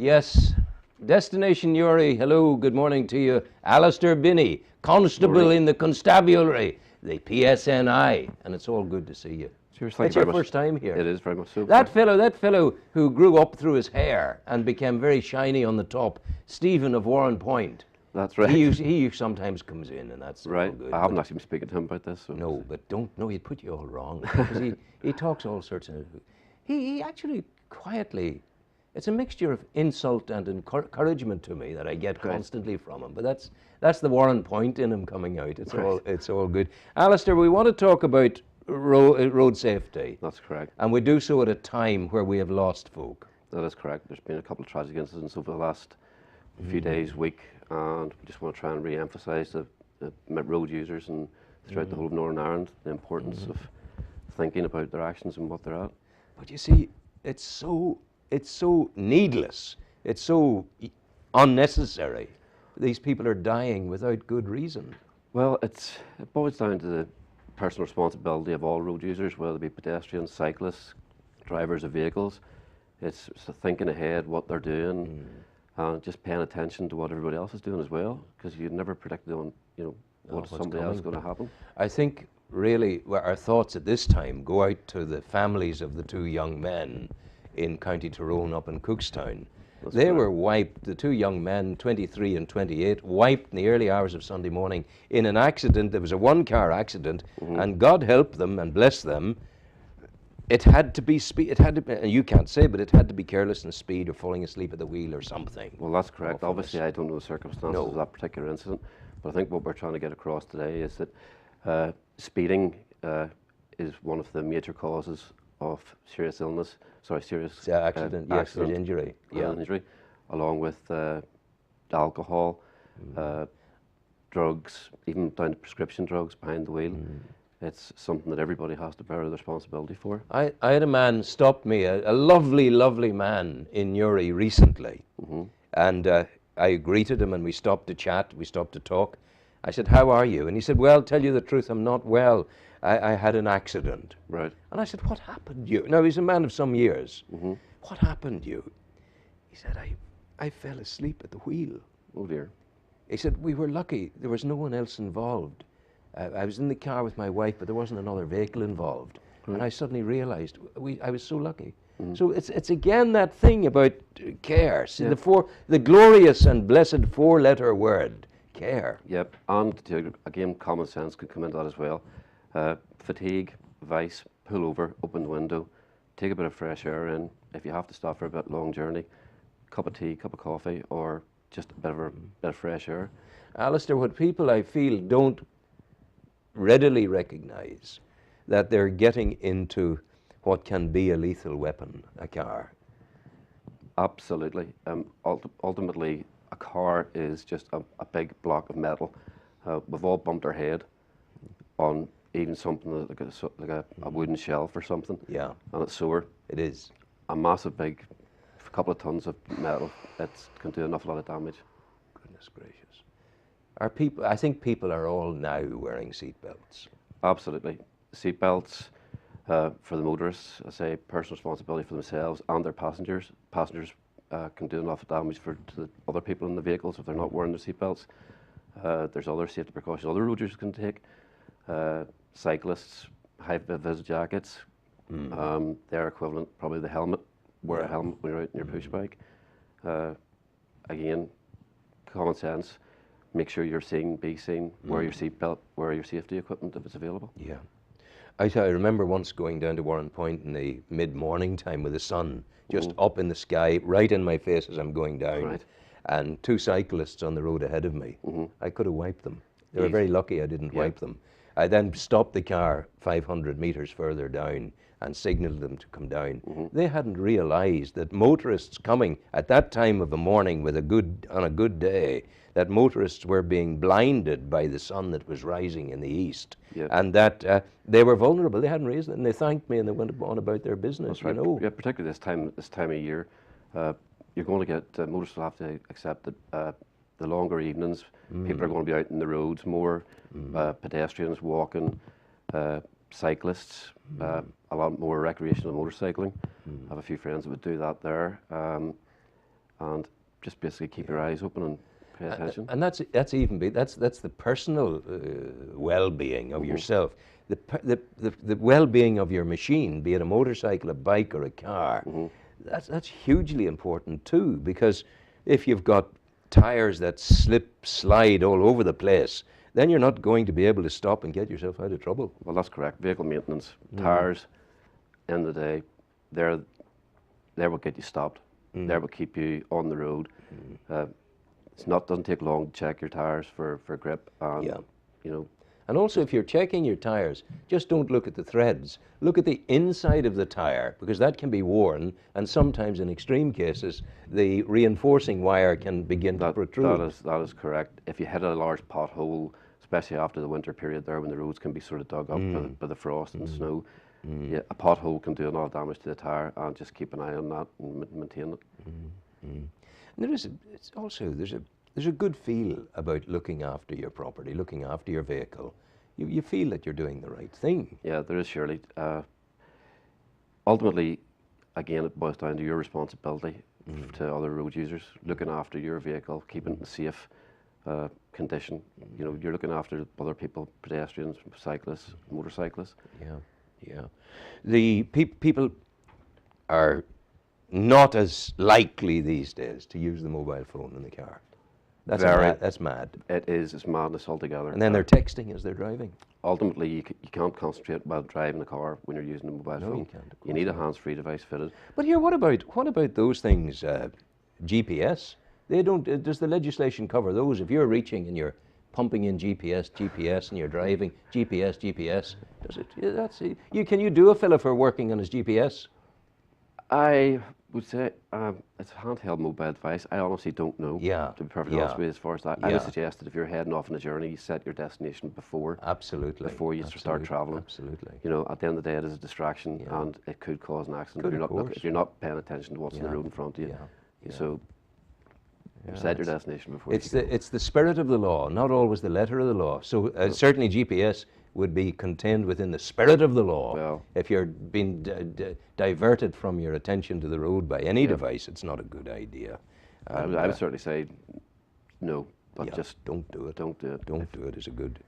Yes. Destination Newry, hello, good morning to you. Alistair Binney, Constable in the Constabulary, the PSNI, and it's all good to see you. Cheers, It's your first time here. It is very much so. That fellow who grew up through his hair and became very shiny on the top, Stephen of Warren Point. That's right. He sometimes comes in, and that's right. all good. I haven't actually been speaking to him about this. So no, but don't. No, he'd put you all wrong because he talks all sorts of. He actually quietly. It's a mixture of insult and encouragement to me that I get constantly from him. But that's the Warren Point in him coming out. It's all good. Alistair, we want to talk about road safety. That's correct. And we do so at a time where we have lost folk. That is correct. There's been a couple of tragic incidents over the last few days, week, and we just want to try and re-emphasise the road users and throughout the whole of Northern Ireland the importance of thinking about their actions and what they're at. But you see, it's so needless. It's so unnecessary. These people are dying without good reason. Well, it boils down to the personal responsibility of all road users, whether it be pedestrians, cyclists, drivers of vehicles. It's thinking ahead what they're doing and just paying attention to what everybody else is doing as well, because you never predicted on what somebody else is going to happen. I think really our thoughts at this time go out to the families of the two young men in County Tyrone up in Cookstown. They were wiped, the two young men, 23 and 28, wiped in the early hours of Sunday morning in an accident. There was a one-car accident, and God help them and bless them. It had to be speed. It had to be, and you can't say, but it had to be carelessness, speed, or falling asleep at the wheel, or something. Well, that's correct. Obviously, I don't know the circumstances of that particular incident, but I think what we're trying to get across today is that speeding is one of the major causes of serious illness. Serious accident, injury. Injury, along with alcohol, drugs, even down to prescription drugs behind the wheel. It's something that everybody has to bear the responsibility for. I had a man stop me, a lovely, lovely man in Newry recently, and I greeted him and we stopped to chat, we stopped to talk. I said, "How are you?" And he said, "Well, tell you the truth, I'm not well. I had an accident." Right. And I said, "What happened to you?" Now, he's a man of some years. "What happened to you?" He said, I fell asleep at the wheel. Oh dear. He said, "We were lucky. There was no one else involved. I was in the car with my wife, but there wasn't another vehicle involved." And I suddenly realized I was so lucky. So it's again that thing about care. See, the glorious and blessed four-letter word, care. Yep. And again, common sense could come into that as well. Fatigue, vice, pull over, open the window, take a bit of fresh air in. If you have to stop for a bit long journey, cup of tea, cup of coffee, or just a bit of fresh air. Alistair, what people I feel don't readily recognize that they're getting into what can be a lethal weapon, a car. Absolutely. Ultimately, a car is just a big block of metal. We've all bumped our head on even something like a wooden shelf or something. Yeah. And it's sore. It is. A massive big couple of tons of metal. It can do an awful lot of damage. Goodness gracious. I think people are all now wearing seat belts. Absolutely. Seat belts for the motorists, I say personal responsibility for themselves and their passengers. Passengers can do an awful damage to the other people in the vehicles if they're not wearing their seat belts. There's other safety precautions other road users can take. Cyclists, high-vis jackets, they're equivalent, probably the helmet. Wear a helmet when you're out in your push bike. Again, common sense, make sure you're seen, be seen, wear your seatbelt, wear your safety equipment if it's available. Yeah. I remember once going down to Warren Point in the mid-morning time with the sun just up in the sky, right in my face as I'm going down, and two cyclists on the road ahead of me. I could have wiped them. They were very lucky I didn't wipe them. I then stopped the car 500 metres further down and signalled them to come down. They hadn't realised that motorists coming at that time of the morning on a good day, that motorists were being blinded by the sun that was rising in the east, and that they were vulnerable. They hadn't realised it, and they thanked me and they went on about their business. That's right. You know. Yeah, particularly this time of year, you're going to get motorists will have to accept that the longer evenings, people are going to be out in the roads more. Pedestrians walking, cyclists, a lot more recreational motorcycling. I have a few friends that would do that there. and just basically keep your eyes open and pay attention. And that's the personal well-being of yourself. The well-being of your machine, be it a motorcycle, a bike, or a car, that's hugely important too. Because if you've got tires that slide all over the place, then you're not going to be able to stop and get yourself out of trouble. Well, that's correct. Vehicle maintenance, tires, end of the day, they're what get you stopped. They're what keep you on the road. Doesn't take long to check your tires for grip. And, you know. And also, if you're checking your tires, just don't look at the threads. Look at the inside of the tire, because that can be worn, and sometimes in extreme cases, the reinforcing wire can begin to protrude. That is correct. If you hit a large pothole, especially after the winter period there, when the roads can be sort of dug up by the frost and snow, a pothole can do a lot of damage to the tire, and just keep an eye on that and maintain it. And there's a good feel about looking after your property, looking after your vehicle. You feel that you're doing the right thing. Yeah, there is surely. Ultimately, again, it boils down to your responsibility to other road users, looking after your vehicle, keeping it in safe condition. You know, you're looking after other people, pedestrians, cyclists, motorcyclists. Yeah. The people are not as likely these days to use the mobile phone in the car. That's mad. It is. It's madness altogether. And then they're texting as they're driving. Ultimately, you can't concentrate while driving the car when you're using the mobile phone. You can't. You need a hands-free device fitted. But here, what about those things? GPS. They don't. Does the legislation cover those? If you're reaching and you're pumping in GPS, and you're driving GPS. Does it? Yeah, that's it. Can you do a fella for working on his GPS? I would say it's a handheld mobile device. I honestly don't know. Yeah. To be perfectly honest with you, as far as that, I would suggest that if you're heading off on a journey, you set your destination before. Absolutely. Before you start traveling. Absolutely. You know, at the end of the day, it is a distraction, and it could cause an accident if you're not paying attention to what's in the road in front of you. So. Set your destination before. It's the spirit of the law, not always the letter of the law. So certainly GPS would be contained within the spirit of the law. Well, if you're being diverted from your attention to the road by any device, it's not a good idea. I would certainly say no, but just don't do it. Don't do it. Don't do it is a good.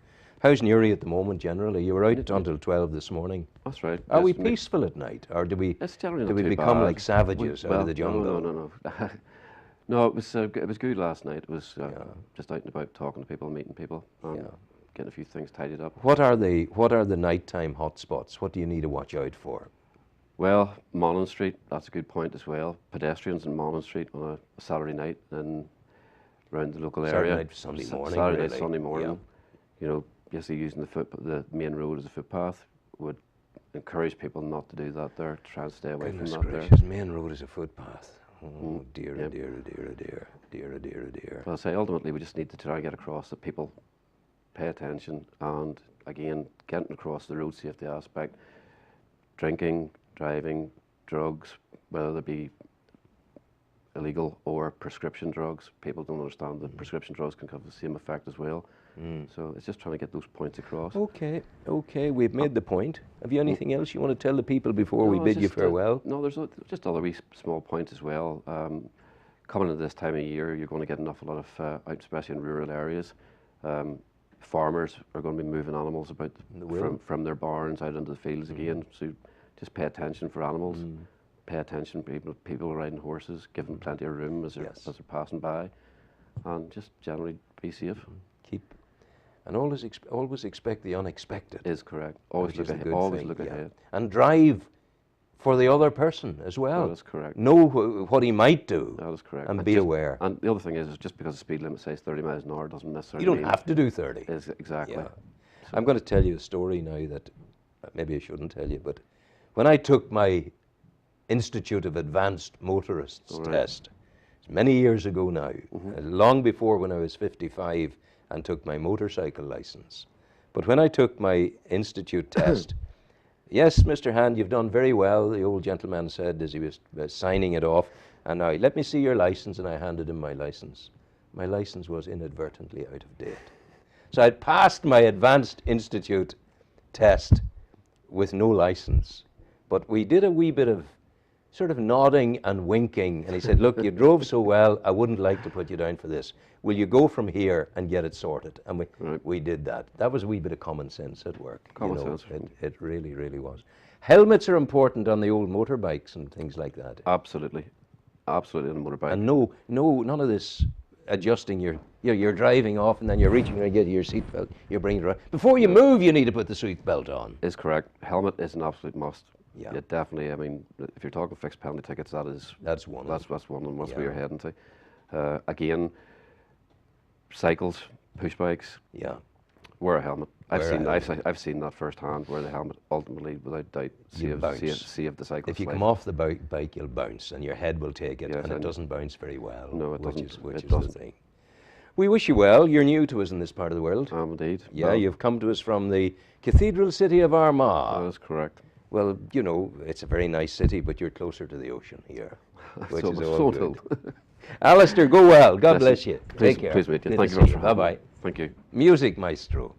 How's Newry at the moment generally? You were out until 12 this morning. That's right. Are we peaceful at night, or do we become like savages out of the jungle? No. No, it was good last night. It was just out and about, talking to people, meeting people, and getting a few things tidied up. What are the nighttime hotspots? What do you need to watch out for? Well, Monaghan Street, that's a good point as well. Pedestrians in Monaghan Street on a Saturday night and around the local area. Saturday night, Sunday morning. Saturday night, Sunday morning. You know, basically using the main road as a footpath would encourage people not to do that there. Try and stay away from that gracious, main road is a footpath. Oh dear, dear. Well, I say ultimately we just need to try and get across that people pay attention, and again, getting across the road safety aspect. Drinking, driving, drugs, whether they be illegal or prescription drugs, people don't understand that prescription drugs can have the same effect as well. So it's just trying to get those points across. Okay, we've made the point. Have you anything else you want to tell the people before we bid you farewell? No, there's just other wee small points as well. Coming into this time of year, you're going to get an awful lot of, out especially in rural areas, farmers are going to be moving animals about from their barns out into the fields again. So just pay attention for animals. Pay attention to people riding horses, give them plenty of room as they're passing by, and just generally be safe. And always expect the unexpected. Is correct. Always look ahead. Always look ahead. And drive for the other person as well. That is correct. Know what he might do. That is correct. And be aware. And the other thing is just because the speed limit says 30 miles an hour doesn't necessarily You don't have to do 30. Exactly. Yeah. So I'm going to tell you a story now that maybe I shouldn't tell you, but when I took my Institute of Advanced Motorists test, many years ago now, long before when I was 55 and took my motorcycle license. But when I took my institute test, yes, Mr. Hand, you've done very well, the old gentleman said as he was signing it off, and now let me see your license, and I handed him my license. My license was inadvertently out of date. So I'd passed my advanced institute test with no license, but we did a wee bit of sort of nodding and winking, and he said, look, you drove so well, I wouldn't like to put you down for this. Will you go from here and get it sorted? And we did that. That was a wee bit of common sense at work. Common sense. It really, really was. Helmets are important on the old motorbikes and things like that. Absolutely. Absolutely on the motorbike. And none of this adjusting you're driving off and then you're reaching to get your seatbelt, you're bringing it around. Before you move, you need to put the seatbelt on. Is correct. Helmet is an absolute must. Yeah. Yeah, definitely. I mean, if you're talking fixed penalty tickets, that's one. That's one of them. That's where you're heading to. Again, cycles, push bikes. Yeah. Wear a helmet. I've seen that firsthand. Wear the helmet ultimately, without doubt, save the cyclist. If you come off the bike, you'll bounce, and your head will take it, and it doesn't bounce very well. No, it doesn't. Which is the thing. We wish you well. You're new to us in this part of the world. Indeed. Yeah, well, you've come to us from the cathedral city of Armagh. That's correct. Well, you know, it's a very nice city, but you're closer to the ocean here, which is all good. Alistair, go well. God bless you. Take care. Please meet you. Good Thank to you very see much. Bye-bye. Thank you. Music maestro.